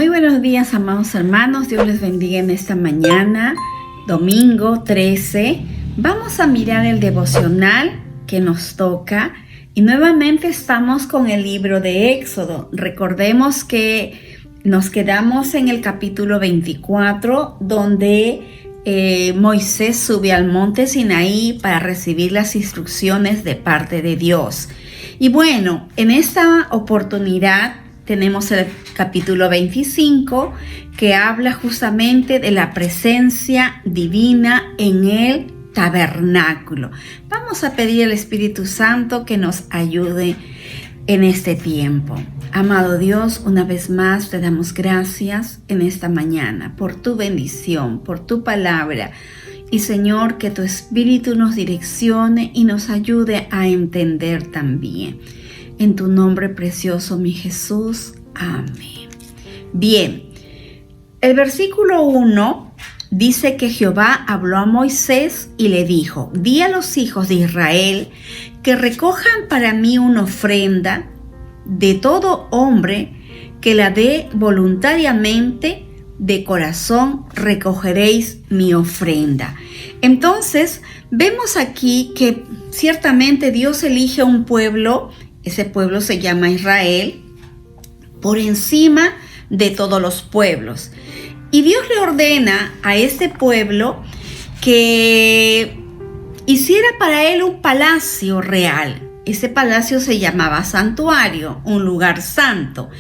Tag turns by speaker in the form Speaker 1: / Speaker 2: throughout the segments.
Speaker 1: Muy buenos días, amados hermanos. Dios les bendiga en esta mañana, domingo 13. Vamos a mirar el devocional que nos toca y nuevamente estamos con el libro de Éxodo. Recordemos que nos quedamos en el capítulo 24, donde Moisés sube al monte Sinaí para recibir las instrucciones de parte de Dios. Y bueno, en esta oportunidad tenemos el capítulo 25 que habla justamente de la presencia divina en el tabernáculo. Vamos a pedir al Espíritu Santo que nos ayude en este tiempo. Amado Dios, una vez más te damos gracias en esta mañana por tu bendición, por tu palabra. Y Señor, que tu Espíritu nos direccione y nos ayude a entender también. En tu nombre precioso, mi Jesús. Amén. Bien, el versículo 1 dice que Jehová habló a Moisés y le dijo: di a los hijos de Israel que recojan para mí una ofrenda de todo hombre que la dé voluntariamente, de corazón recogeréis mi ofrenda. Entonces, vemos aquí que ciertamente Dios elige a un pueblo. Ese pueblo se llama Israel, por encima de todos los pueblos. Y Dios le ordena a este pueblo que hiciera para él un palacio real. Ese palacio se llamaba santuario, un lugar santo.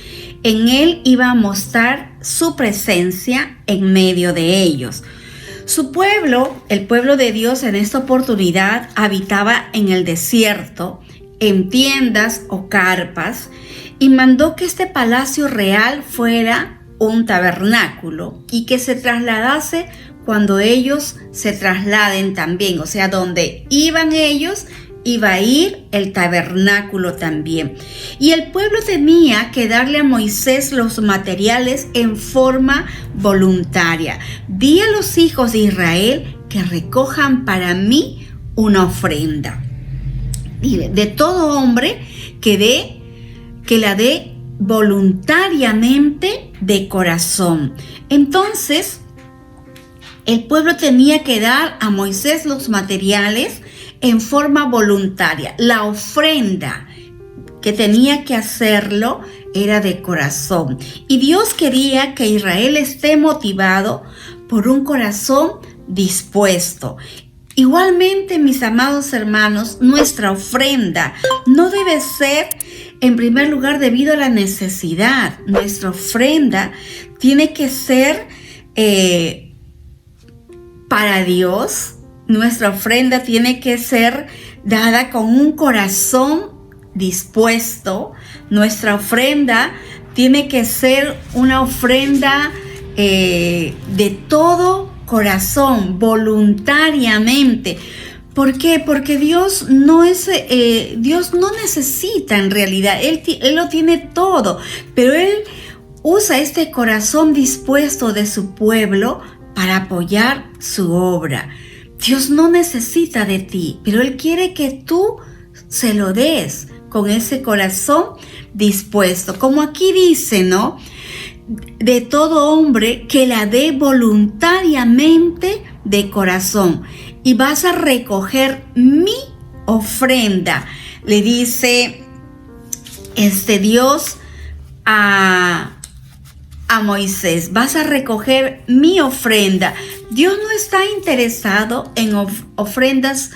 Speaker 1: En él iba a mostrar su presencia en medio de ellos. Su pueblo, el pueblo de Dios en esta oportunidad, habitaba en el desierto, en tiendas o carpas, y mandó que este palacio real fuera un tabernáculo y que se trasladase cuando ellos se trasladen también. O sea, donde iban ellos, iba a ir el tabernáculo también. Y el pueblo tenía que darle a Moisés los materiales en forma voluntaria. Di a los hijos de Israel que recojan para mí una ofrenda. De todo hombre que la dé voluntariamente de corazón. Entonces, el pueblo tenía que dar a Moisés los materiales en forma voluntaria. La ofrenda que tenía que hacerlo era de corazón. Y Dios quería que Israel esté motivado por un corazón dispuesto. Igualmente, mis amados hermanos, nuestra ofrenda no debe ser, en primer lugar, debido a la necesidad. Nuestra ofrenda tiene que ser para Dios. Nuestra ofrenda tiene que ser dada con un corazón dispuesto. Nuestra ofrenda tiene que ser una ofrenda de todo corazón, voluntariamente. ¿Por qué? Porque Dios no necesita en realidad. Él lo tiene todo, pero Él usa este corazón dispuesto de su pueblo para apoyar su obra. Dios no necesita de ti, pero Él quiere que tú se lo des con ese corazón dispuesto. Como aquí dice, ¿no? De todo hombre que la dé voluntariamente de corazón. Y vas a recoger mi ofrenda. Le dice Dios a Moisés: vas a recoger mi ofrenda. Dios no está interesado en ofrendas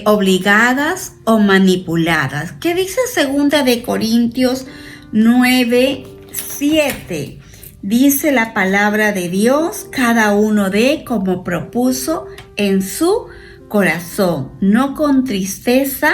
Speaker 1: obligadas o manipuladas. ¿Qué dice 2 de Corintios 9:7? Dice la palabra de Dios: cada uno dé como propuso en su corazón, no con tristeza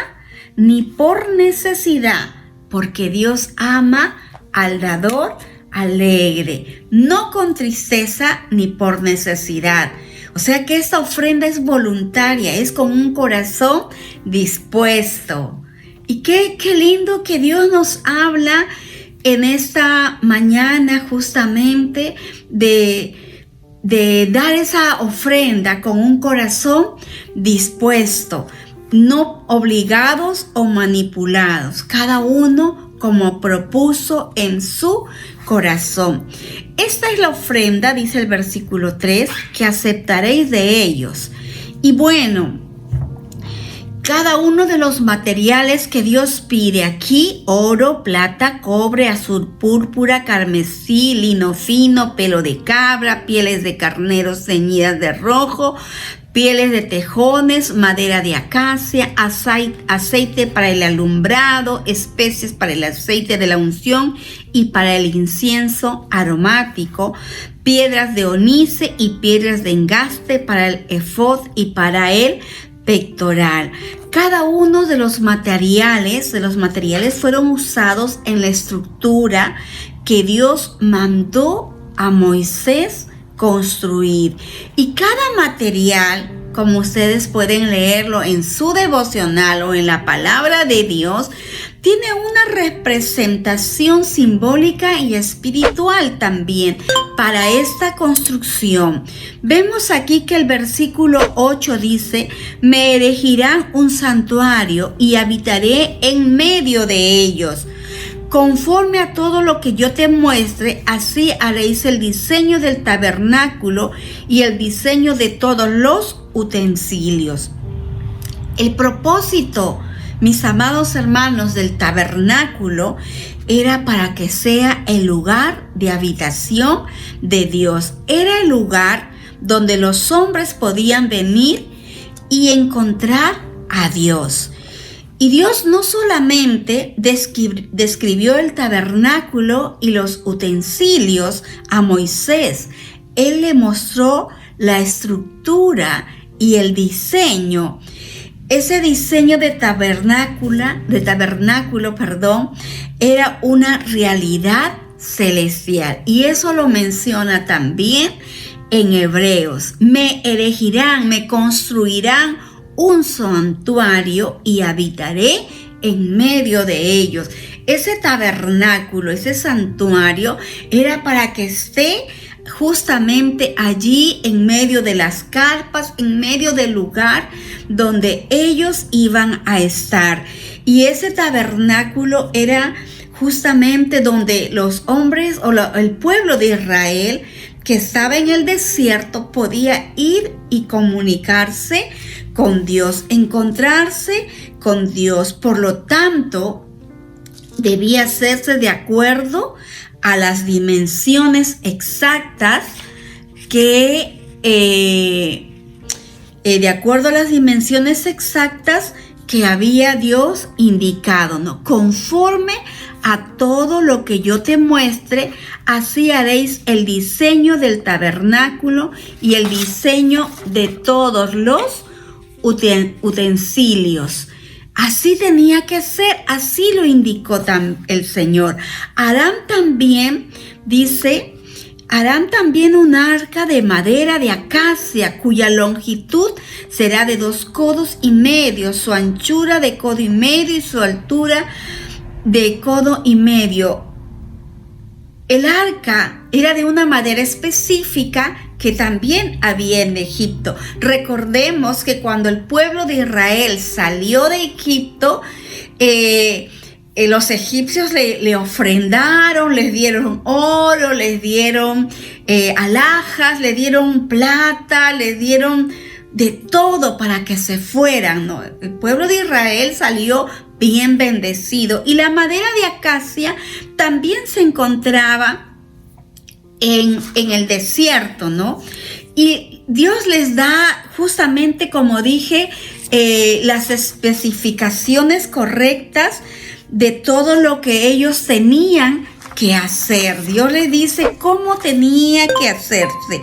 Speaker 1: ni por necesidad, porque Dios ama al dador alegre. No con tristeza ni por necesidad. O sea que esta ofrenda es voluntaria, es con un corazón dispuesto. Y qué lindo que Dios nos habla en esta mañana justamente de dar esa ofrenda con un corazón dispuesto, no obligados o manipulados, cada uno como propuso en su corazón. Esta es la ofrenda, dice el versículo 3, que aceptaréis de ellos. Y bueno, cada uno de los materiales que Dios pide aquí: oro, plata, cobre, azul, púrpura, carmesí, lino fino, pelo de cabra, pieles de carneros ceñidas de rojo, pieles de tejones, madera de acacia, aceite para el alumbrado, especies para el aceite de la unción y para el incienso aromático, piedras de onice y piedras de engaste para el efod y para el pectoral. Cada uno de los materiales fueron usados en la estructura que Dios mandó a Moisés construir. Y cada material, como ustedes pueden leerlo en su devocional o en la palabra de Dios, tiene una representación simbólica y espiritual también para esta construcción. Vemos aquí que el versículo 8 dice: me erigirán un santuario y habitaré en medio de ellos. Conforme a todo lo que yo te muestre, así haréis el diseño del tabernáculo y el diseño de todos los utensilios. El propósito, mis amados hermanos, del tabernáculo era para que sea el lugar de habitación de Dios. Era el lugar donde los hombres podían venir y encontrar a Dios. Y Dios no solamente describió el tabernáculo y los utensilios a Moisés, Él le mostró la estructura y el diseño. Ese diseño de tabernáculo, era una realidad celestial. Y eso lo menciona también en Hebreos. Me erigirán, me construirán un santuario y habitaré en medio de ellos. Ese tabernáculo, ese santuario, era para que esté justamente allí en medio de las carpas, en medio del lugar donde ellos iban a estar. Y ese tabernáculo era justamente donde los hombres o el pueblo de Israel que estaba en el desierto podía ir y comunicarse con Dios, encontrarse con Dios. Por lo tanto, debía hacerse de acuerdo a las dimensiones exactas que había Dios indicado, ¿no? Conforme a todo lo que yo te muestre, así haréis el diseño del tabernáculo y el diseño de todos los utensilios. Así tenía que ser, así lo indicó el Señor. Harán también un arca de madera de acacia, cuya longitud será de 2 codos y medio, su anchura de codo y medio y su altura de codo y medio. El arca era de una madera específica que también había en Egipto. Recordemos que cuando el pueblo de Israel salió de Egipto, los egipcios le ofrendaron, les dieron oro, les dieron alhajas, les dieron plata, les dieron de todo para que se fueran, ¿no? El pueblo de Israel salió bien bendecido. Y la madera de acacia también se encontraba en el desierto, ¿no? Y Dios les da, justamente como dije, las especificaciones correctas de todo lo que ellos tenían que hacer. Dios les dice cómo tenía que hacerse.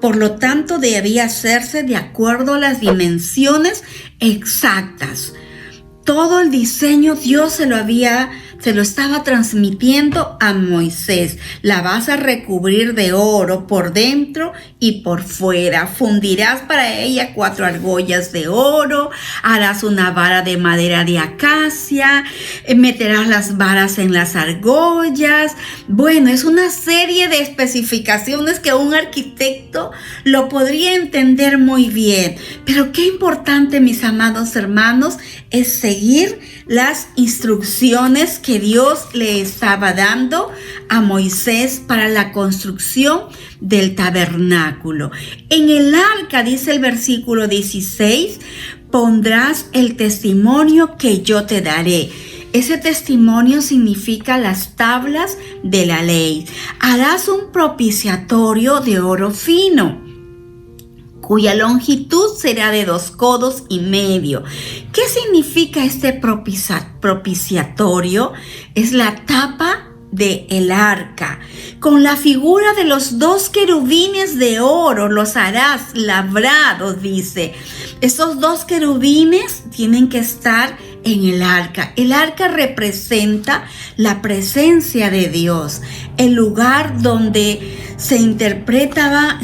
Speaker 1: Por lo tanto, debía hacerse de acuerdo a las dimensiones exactas. Todo el diseño Dios se lo estaba transmitiendo a Moisés. La vas a recubrir de oro por dentro y por fuera. Fundirás para ella 4 argollas de oro. Harás una vara de madera de acacia. Meterás las varas en las argollas. Bueno, es una serie de especificaciones que un arquitecto lo podría entender muy bien. Pero qué importante, mis amados hermanos, es seguir las instrucciones que que Dios le estaba dando a Moisés para la construcción del tabernáculo. En el arca, dice el versículo 16, pondrás el testimonio que yo te daré. Ese testimonio significa las tablas de la ley. Harás un propiciatorio de oro fino, cuya longitud será de 2,5 codos. ¿Qué significa este propiciatorio? Es la tapa del arca. Con la figura de los 2 querubines de oro los harás labrados, dice. Esos 2 querubines tienen que estar en el arca. El arca representa la presencia de Dios, el lugar donde se interpretaba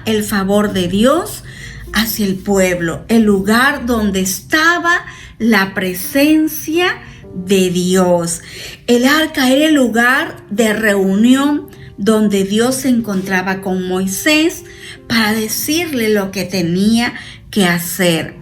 Speaker 1: el favor de Dios hacia el pueblo, el lugar donde estaba la presencia de Dios. El arca era el lugar de reunión donde Dios se encontraba con Moisés para decirle lo que tenía que hacer.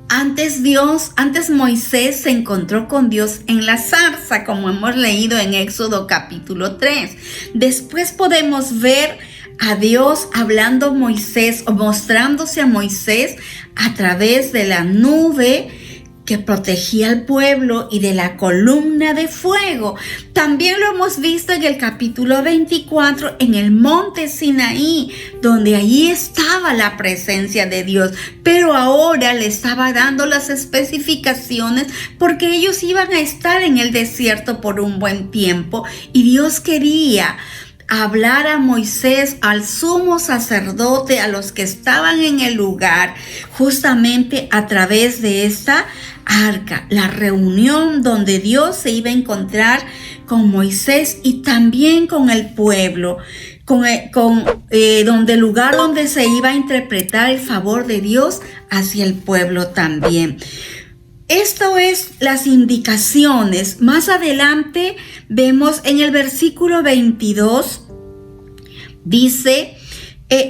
Speaker 1: Antes Moisés se encontró con Dios en la zarza, como hemos leído en Éxodo capítulo 3. Después podemos ver a Dios hablando a Moisés o mostrándose a Moisés a través de la nube que protegía al pueblo y de la columna de fuego. También lo hemos visto en el capítulo 24 en el monte Sinaí, donde allí estaba la presencia de Dios, pero ahora le estaba dando las especificaciones porque ellos iban a estar en el desierto por un buen tiempo y Dios quería hablar a Moisés, al sumo sacerdote, a los que estaban en el lugar, justamente a través de esta arca, la reunión donde Dios se iba a encontrar con Moisés y también con el pueblo, donde el lugar donde se iba a interpretar el favor de Dios hacia el pueblo también. Esto es las indicaciones. Más adelante vemos en el versículo 22, dice,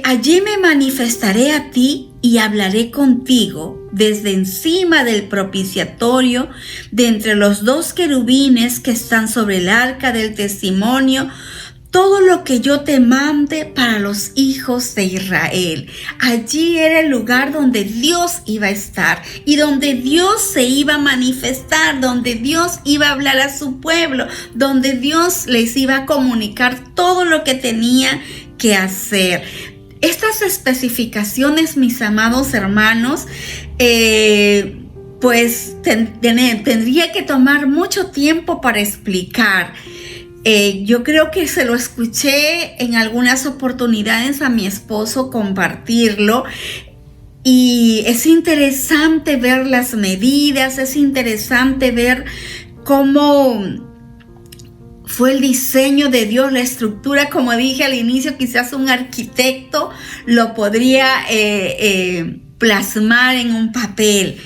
Speaker 1: allí me manifestaré a ti y hablaré contigo desde encima del propiciatorio, de entre los 2 querubines que están sobre el arca del testimonio, todo lo que yo te mande para los hijos de Israel. Allí era el lugar donde Dios iba a estar y donde Dios se iba a manifestar, donde Dios iba a hablar a su pueblo, donde Dios les iba a comunicar todo lo que tenía que hacer. Estas especificaciones, mis amados hermanos, pues tendría que tomar mucho tiempo para explicar. Yo creo que se lo escuché en algunas oportunidades a mi esposo compartirlo y es interesante ver las medidas, es interesante ver cómo fue el diseño de Dios, la estructura. Como dije al inicio, quizás un arquitecto lo podría plasmar en un papel,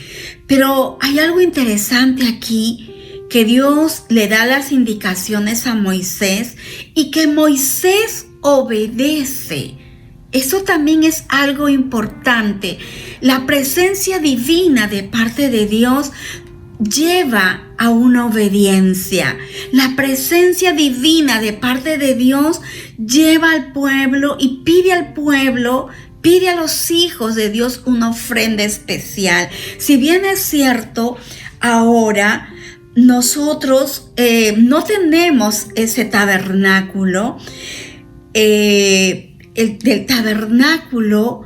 Speaker 1: pero hay algo interesante aquí, que Dios le da las indicaciones a Moisés y que Moisés obedece. Eso también es algo importante. La presencia divina de parte de Dios lleva a una obediencia. La presencia divina de parte de Dios lleva al pueblo y pide al pueblo, pide a los hijos de Dios una ofrenda especial. Si bien es cierto, ahora nosotros no tenemos ese tabernáculo. Del tabernáculo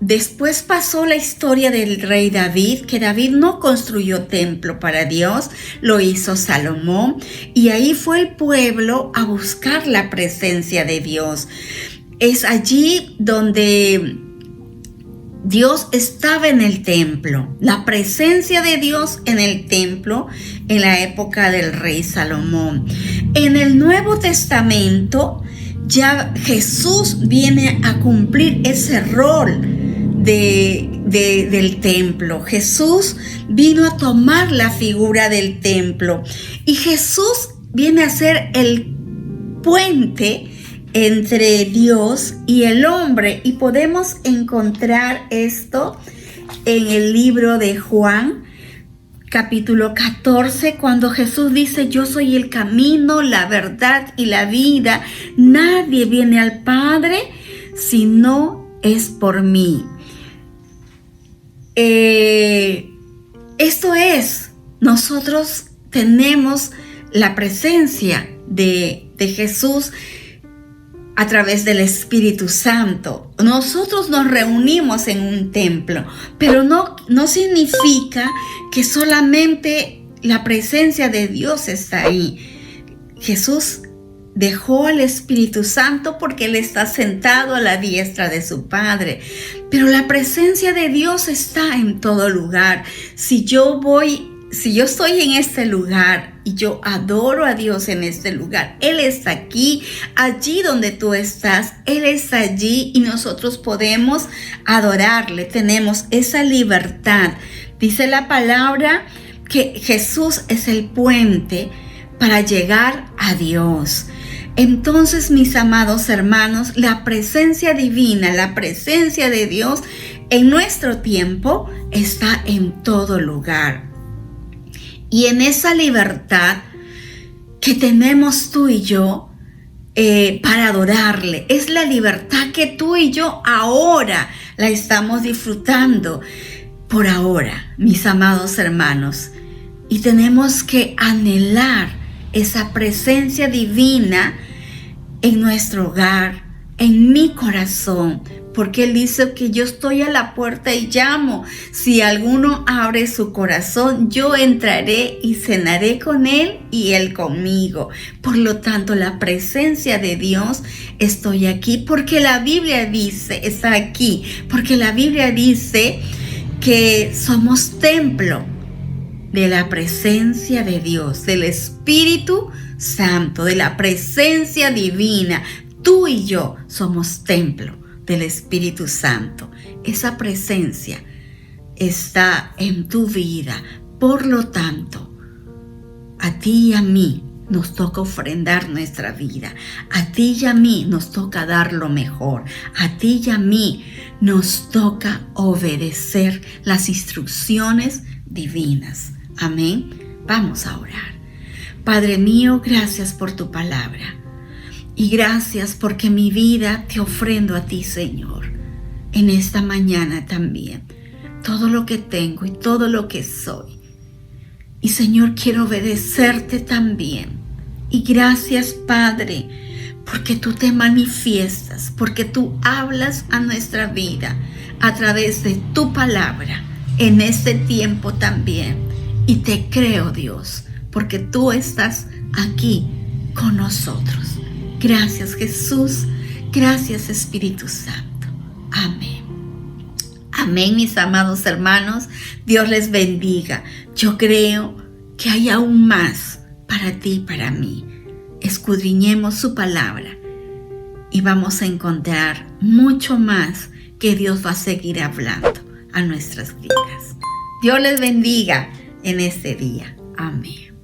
Speaker 1: después pasó la historia del rey David, que David no construyó templo para Dios, lo hizo Salomón, y ahí fue el pueblo a buscar la presencia de Dios. Es allí donde Dios estaba en el templo, la presencia de Dios en el templo en la época del rey Salomón. En el Nuevo Testamento ya Jesús viene a cumplir ese rol del templo. Jesús vino a tomar la figura del templo y Jesús viene a ser el puente entre Dios y el hombre, y podemos encontrar esto en el libro de Juan, capítulo 14, cuando Jesús dice: yo soy el camino, la verdad y la vida. Nadie viene al Padre si no es por mí. Esto es, nosotros tenemos la presencia de Jesús a través del Espíritu Santo. Nosotros nos reunimos en un templo, pero no significa que solamente la presencia de Dios está ahí. Jesús dejó al Espíritu Santo porque Él está sentado a la diestra de su Padre. Pero la presencia de Dios está en todo lugar. Si yo estoy en este lugar y yo adoro a Dios en este lugar, Él está aquí, allí donde tú estás, Él está allí y nosotros podemos adorarle. Tenemos esa libertad. Dice la palabra que Jesús es el puente para llegar a Dios. Entonces, mis amados hermanos, la presencia divina, la presencia de Dios en nuestro tiempo está en todo lugar. Y en esa libertad que tenemos tú y yo para adorarle, es la libertad que tú y yo ahora la estamos disfrutando por ahora, mis amados hermanos. Y tenemos que anhelar esa presencia divina en nuestro hogar, en mi corazón, porque Él dice que yo estoy a la puerta y llamo. Si alguno abre su corazón, yo entraré y cenaré con Él y Él conmigo. Por lo tanto, la presencia de Dios, estoy aquí porque la Biblia dice, está aquí, porque la Biblia dice que somos templo de la presencia de Dios, del Espíritu Santo, de la presencia divina. Tú y yo somos templo del Espíritu Santo. Esa presencia está en tu vida. Por lo tanto, a ti y a mí nos toca ofrendar nuestra vida. A ti y a mí nos toca dar lo mejor. A ti y a mí nos toca obedecer las instrucciones divinas. Amén. Vamos a orar. Padre mío, gracias por tu palabra. Y gracias porque mi vida te ofrendo a ti, Señor, en esta mañana también. Todo lo que tengo y todo lo que soy. Y Señor, quiero obedecerte también. Y gracias, Padre, porque tú te manifiestas, porque tú hablas a nuestra vida a través de tu palabra en este tiempo también. Y te creo, Dios, porque tú estás aquí con nosotros. Gracias, Jesús. Gracias, Espíritu Santo. Amén. Amén, mis amados hermanos. Dios les bendiga. Yo creo que hay aún más para ti y para mí. Escudriñemos su palabra y vamos a encontrar mucho más que Dios va a seguir hablando a nuestras vidas. Dios les bendiga en este día. Amén.